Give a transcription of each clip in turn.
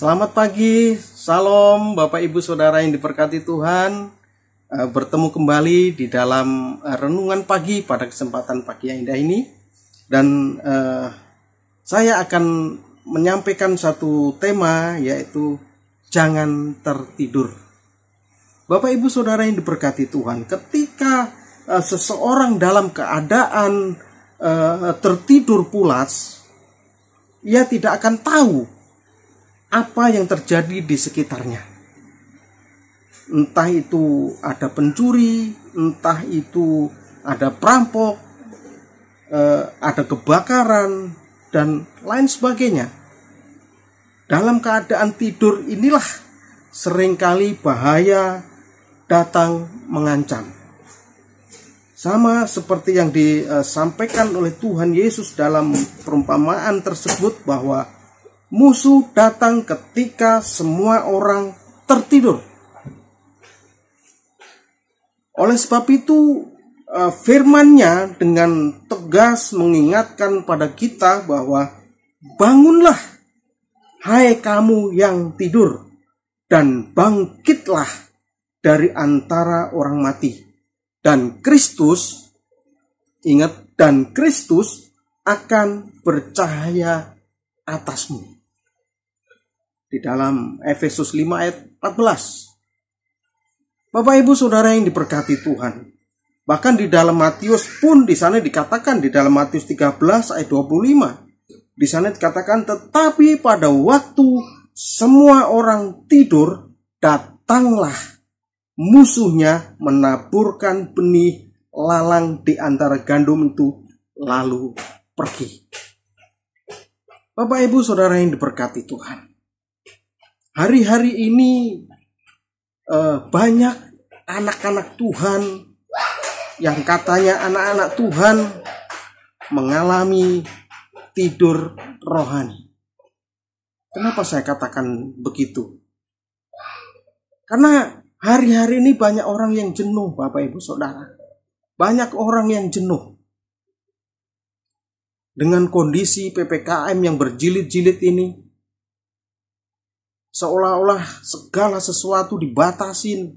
Selamat pagi, salam Bapak Ibu Saudara yang diberkati Tuhan. Bertemu kembali di dalam renungan pagi pada kesempatan pagi yang indah ini. Dan saya akan menyampaikan satu tema, yaitu jangan tertidur. Bapak Ibu Saudara yang diberkati Tuhan, ketika seseorang dalam keadaan tertidur pulas, ia tidak akan tahu apa yang terjadi di sekitarnya. Entah itu ada pencuri, entah itu ada perampok, ada kebakaran, dan lain sebagainya. Dalam keadaan tidur inilah seringkali bahaya datang mengancam. Sama seperti yang disampaikan oleh Tuhan Yesus dalam perumpamaan tersebut, bahwa musuh datang ketika semua orang tertidur. Oleh sebab itu, firman-Nya dengan tegas mengingatkan pada kita bahwa bangunlah, hai kamu yang tidur, dan bangkitlah dari antara orang mati. Dan Kristus, ingat, dan Kristus akan bercahaya atasmu. Di dalam Efesus 5 ayat 14. Bapak Ibu Saudara yang diberkati Tuhan. Bahkan di dalam Matius pun di sana dikatakan, di dalam Matius 13 ayat 25. Di sana dikatakan, tetapi pada waktu semua orang tidur, datanglah musuhnya menaburkan benih lalang di antara gandum itu, lalu pergi. Bapak Ibu Saudara yang diberkati Tuhan. Hari-hari ini banyak anak-anak Tuhan yang katanya anak-anak Tuhan mengalami tidur rohani. Kenapa saya katakan begitu? Karena hari-hari ini banyak orang yang jenuh, Bapak Ibu Saudara. Banyak orang yang jenuh dengan kondisi PPKM yang berjilid-jilid ini. Seolah-olah segala sesuatu dibatasin.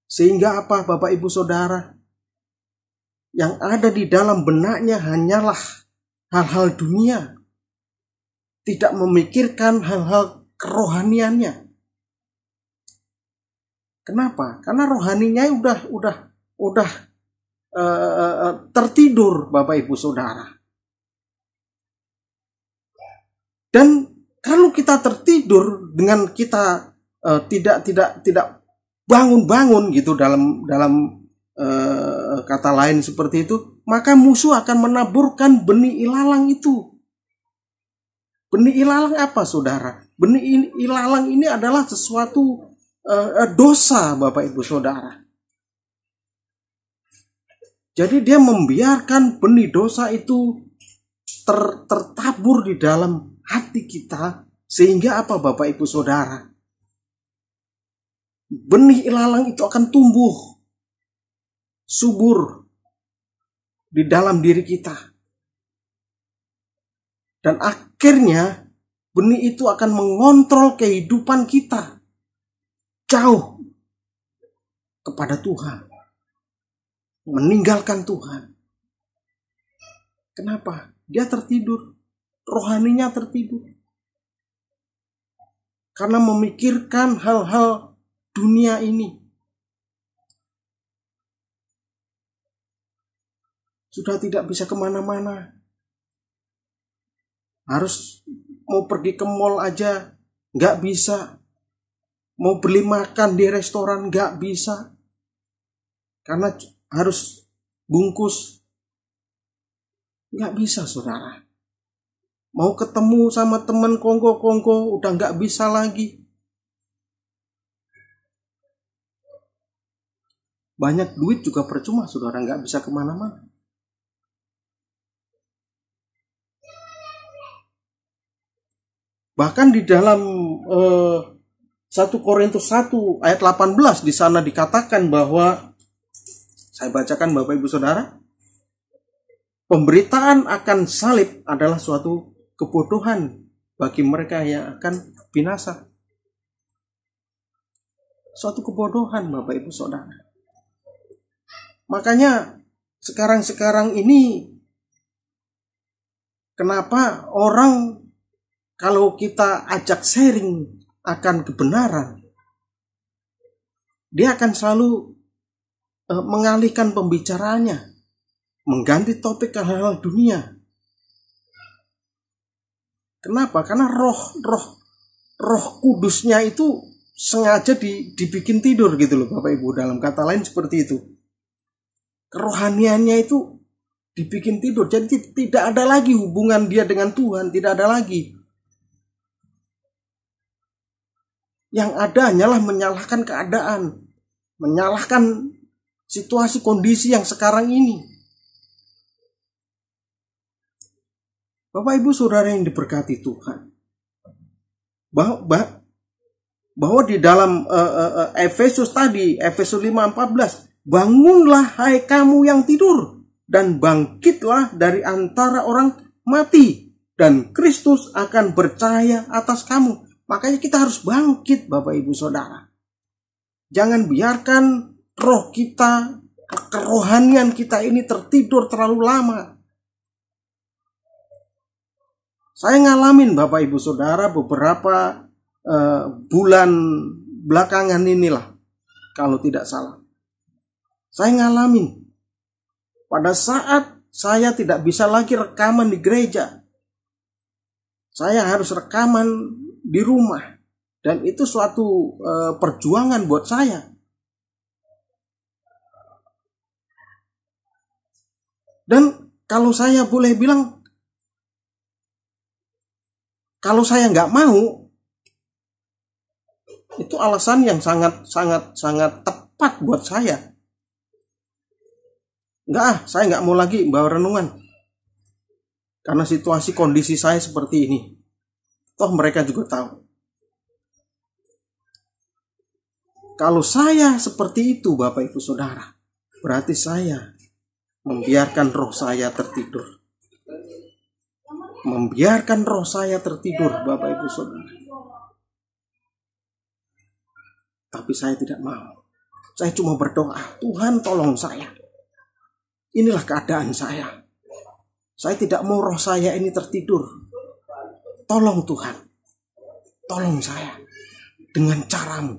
Sehingga apa, Bapak Ibu Saudara? Yang ada di dalam benaknya hanyalah hal-hal dunia. Tidak memikirkan hal-hal kerohaniannya. Kenapa? Karena rohaninya udah tertidur, Bapak Ibu Saudara. Dan kalau kita tertidur dengan kita tidak bangun-bangun gitu, dalam kata lain seperti itu, maka musuh akan menaburkan benih ilalang itu. Benih ilalang apa, Saudara? Benih ilalang ini adalah sesuatu dosa, Bapak Ibu Saudara. Jadi dia membiarkan benih dosa itu tertabur di dalam hati kita, sehingga apa, Bapak Ibu Saudara? Benih ilalang itu akan tumbuh subur di dalam diri kita. Dan akhirnya benih itu akan mengontrol kehidupan kita jauh kepada Tuhan, meninggalkan Tuhan. Kenapa? Dia tertidur. Rohaninya tertidur. Karena memikirkan hal-hal dunia ini. Sudah tidak bisa kemana-mana. Harus mau pergi ke mall aja nggak bisa. Mau beli makan di restoran nggak bisa. Karena harus bungkus. Nggak bisa, Saudara. Mau ketemu sama teman kongko-kongko udah nggak bisa lagi. Banyak duit juga percuma, Saudara, nggak bisa kemana-mana. Bahkan di dalam 1 Korintus 1 ayat 18 di sana dikatakan bahwa, saya bacakan Bapak Ibu Saudara, pemberitaan akan salib adalah suatu kebodohan bagi mereka yang akan binasa. Suatu kebodohan Bapak Ibu Saudara. Makanya sekarang ini kenapa orang kalau kita ajak sharing akan kebenaran, dia akan selalu mengalihkan pembicaraannya, mengganti topik ke hal-hal dunia. Kenapa? Karena roh kudusnya itu sengaja dibikin tidur gitu loh Bapak Ibu. Dalam kata lain seperti itu. Kerohaniannya itu dibikin tidur. Jadi tidak ada lagi hubungan dia dengan Tuhan. Tidak ada lagi. Yang ada hanyalah menyalahkan keadaan. Menyalahkan situasi kondisi yang sekarang ini. Bapak Ibu Saudara yang diberkati Tuhan. Bahwa di dalam Efesus tadi, Efesus 5:14, bangunlah hai kamu yang tidur, dan bangkitlah dari antara orang mati, dan Kristus akan bercahaya atas kamu. Makanya kita harus bangkit Bapak Ibu Saudara. Jangan biarkan roh kita, kerohanian kita ini tertidur terlalu lama. Saya ngalamin Bapak Ibu Saudara beberapa bulan belakangan inilah, kalau tidak salah. Saya ngalamin pada saat saya tidak bisa lagi rekaman di gereja. Saya harus rekaman di rumah. Dan itu suatu perjuangan buat saya. Dan kalau saya boleh bilang, kalau saya nggak mau, itu alasan yang sangat tepat buat saya. Saya nggak mau lagi bawa renungan. Karena situasi kondisi saya seperti ini. Toh mereka juga tahu. Kalau saya seperti itu Bapak Ibu Saudara, berarti saya membiarkan roh saya tertidur. Membiarkan roh saya tertidur Bapak Ibu Saudara. Tapi saya tidak mau. Saya cuma berdoa, Tuhan tolong saya. Inilah keadaan saya. Saya tidak mau roh saya ini tertidur. Tolong Tuhan. Tolong saya. Dengan caramu.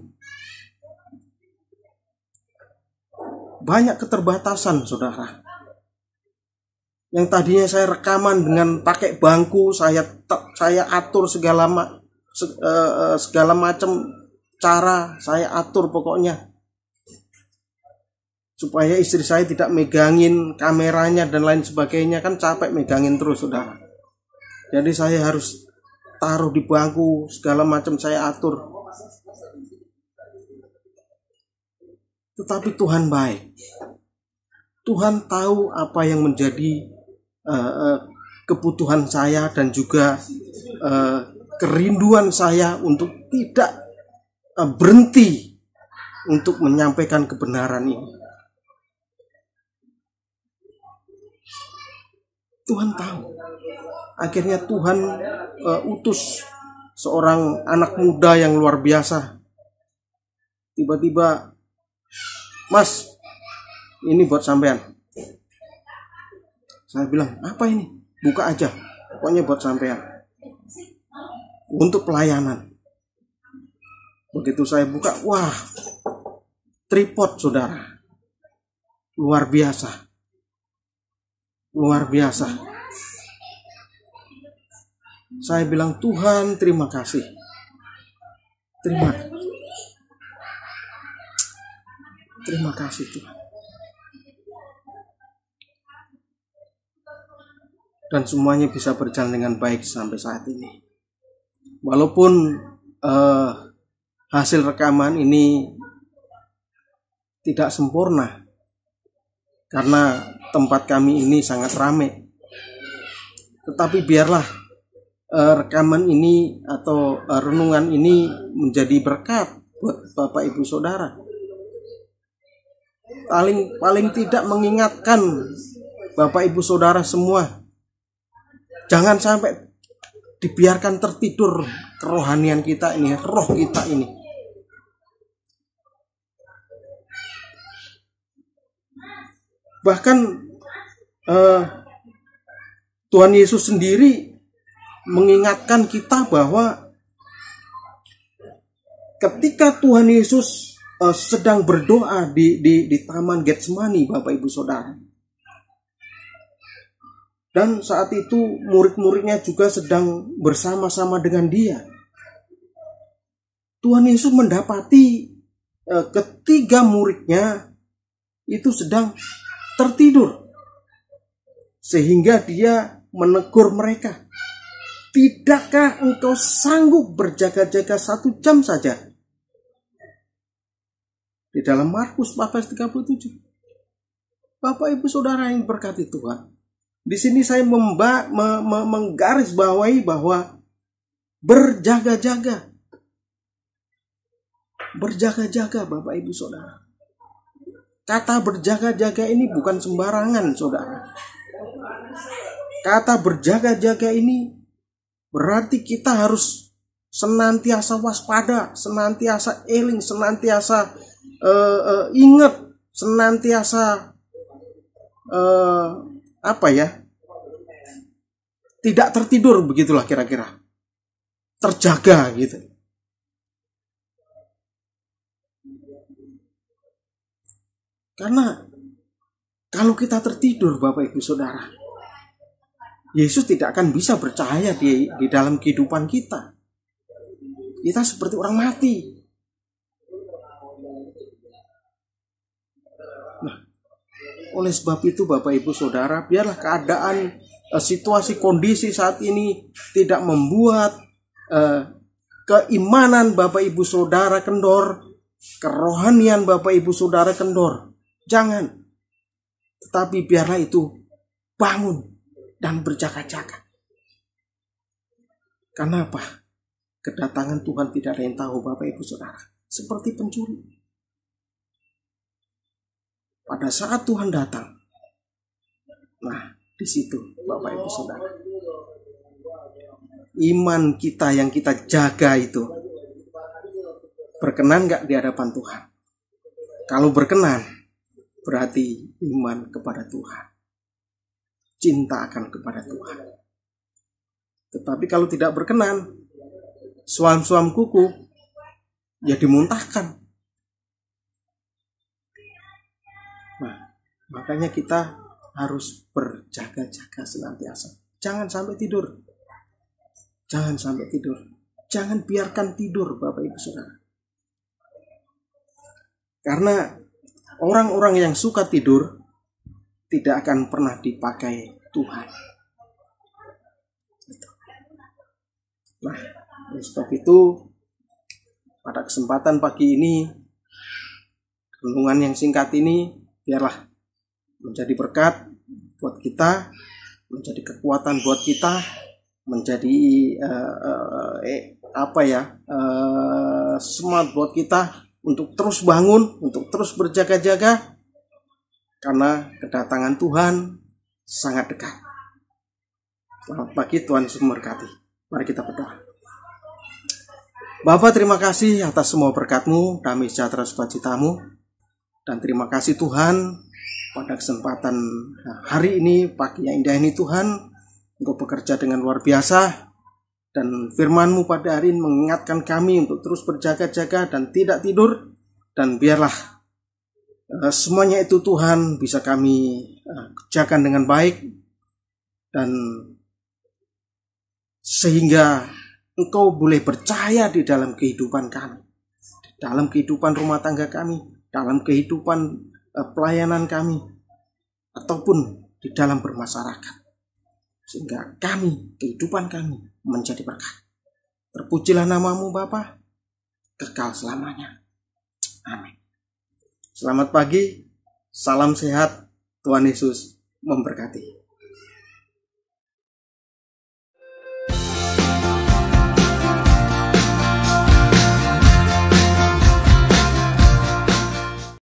Banyak keterbatasan saudara. Yang tadinya saya rekaman dengan pakai bangku. Saya atur segala macam cara, saya atur pokoknya supaya istri saya tidak megangin kameranya dan lain sebagainya, kan capek megangin terus saudara. Jadi saya harus taruh di bangku, segala macam saya atur. Tetapi Tuhan baik. Tuhan tahu apa yang menjadi kebutuhan saya dan juga kerinduan saya untuk tidak berhenti untuk menyampaikan kebenaran ini. Tuhan tahu. Akhirnya Tuhan utus seorang anak muda yang luar biasa. Tiba-tiba, Mas, ini buat sampean. Saya bilang, apa ini? Buka aja. Pokoknya buat sampean. Untuk pelayanan. Begitu saya buka, wah, tripod saudara. Luar biasa. Luar biasa. Saya bilang, Tuhan terima kasih. Terima kasih Tuhan. Dan semuanya bisa berjalan dengan baik sampai saat ini. Walaupun hasil rekaman ini tidak sempurna karena tempat kami ini sangat ramai. Tetapi biarlah rekaman ini atau renungan ini menjadi berkat buat Bapak Ibu Saudara. Paling tidak mengingatkan Bapak Ibu Saudara semua, jangan sampai dibiarkan tertidur kerohanian kita ini, roh kita ini. Bahkan Tuhan Yesus sendiri mengingatkan kita bahwa ketika Tuhan Yesus sedang berdoa di Taman Getsemani, Bapak Ibu Saudara, dan saat itu murid-muridnya juga sedang bersama-sama dengan dia, Tuhan Yesus mendapati ketiga muridnya itu sedang tertidur, sehingga dia menegur mereka, "Tidakkah engkau sanggup berjaga-jaga 1 jam saja?" Di dalam Markus 14:37. Bapak Ibu Saudara yang berkati Tuhan, di sini saya menggarisbawahi bahwa berjaga-jaga. Berjaga-jaga, Bapak Ibu Saudara. Kata berjaga-jaga ini bukan sembarangan, Saudara. Kata berjaga-jaga ini berarti kita harus senantiasa waspada, senantiasa eling, senantiasa ingat, senantiasa tidak tertidur, begitulah kira-kira, terjaga gitu. Karena kalau kita tertidur, Bapak Ibu Saudara, Yesus tidak akan bisa bercahaya di dalam kehidupan kita. Kita seperti orang mati. Nah, oleh sebab itu Bapak Ibu Saudara, biarlah keadaan, situasi, kondisi saat ini tidak membuat keimanan Bapak Ibu Saudara kendor, kerohanian Bapak Ibu Saudara kendor. Jangan. Tetapi biarlah itu bangun dan berjaga-jaga. Karena apa? Kedatangan Tuhan tidak ada yang tahu, Bapak Ibu Saudara. Seperti pencuri. Pada saat Tuhan datang, nah di situ Bapak Ibu Saudara, iman kita yang kita jaga itu berkenan gak di hadapan Tuhan? Kalau berkenan, berarti iman kepada Tuhan, cinta akan kepada Tuhan. Tetapi kalau tidak berkenan, suam-suam kuku, ya dimuntahkan. Nah, makanya kita harus berjaga-jaga senantiasa. Jangan sampai tidur. Jangan sampai tidur. Jangan biarkan tidur, Bapak Ibu Saudara. Karena orang-orang yang suka tidur tidak akan pernah dipakai Tuhan. Nah, oleh sebab itu pada kesempatan pagi ini, renungan yang singkat ini biarlah menjadi berkat buat kita, menjadi kekuatan buat kita, menjadi semangat buat kita untuk terus bangun, untuk terus berjaga-jaga, karena kedatangan Tuhan sangat dekat. Selamat pagi, Tuhan Yesus memberkati. Mari kita berdoa. Bapa, terima kasih atas semua berkat-Mu, damai sejahtera sukacita-Mu. Dan terima kasih Tuhan, pada kesempatan hari ini, pagi yang indah ini Tuhan, Engkau bekerja dengan luar biasa. Dan firman-Mu pada hari ini mengingatkan kami untuk terus berjaga-jaga dan tidak tidur. Dan biarlah semuanya itu Tuhan bisa kami kerjakan dengan baik. Dan sehingga Engkau boleh percaya di dalam kehidupan kami, dalam kehidupan rumah tangga kami, dalam kehidupan pelayanan kami, ataupun di dalam bermasyarakat. Sehingga kami, kehidupan kami menjadi berkat. Terpujilah nama-Mu Bapa, kekal selamanya. Amin. Selamat pagi, salam sehat, Tuhan Yesus memberkati.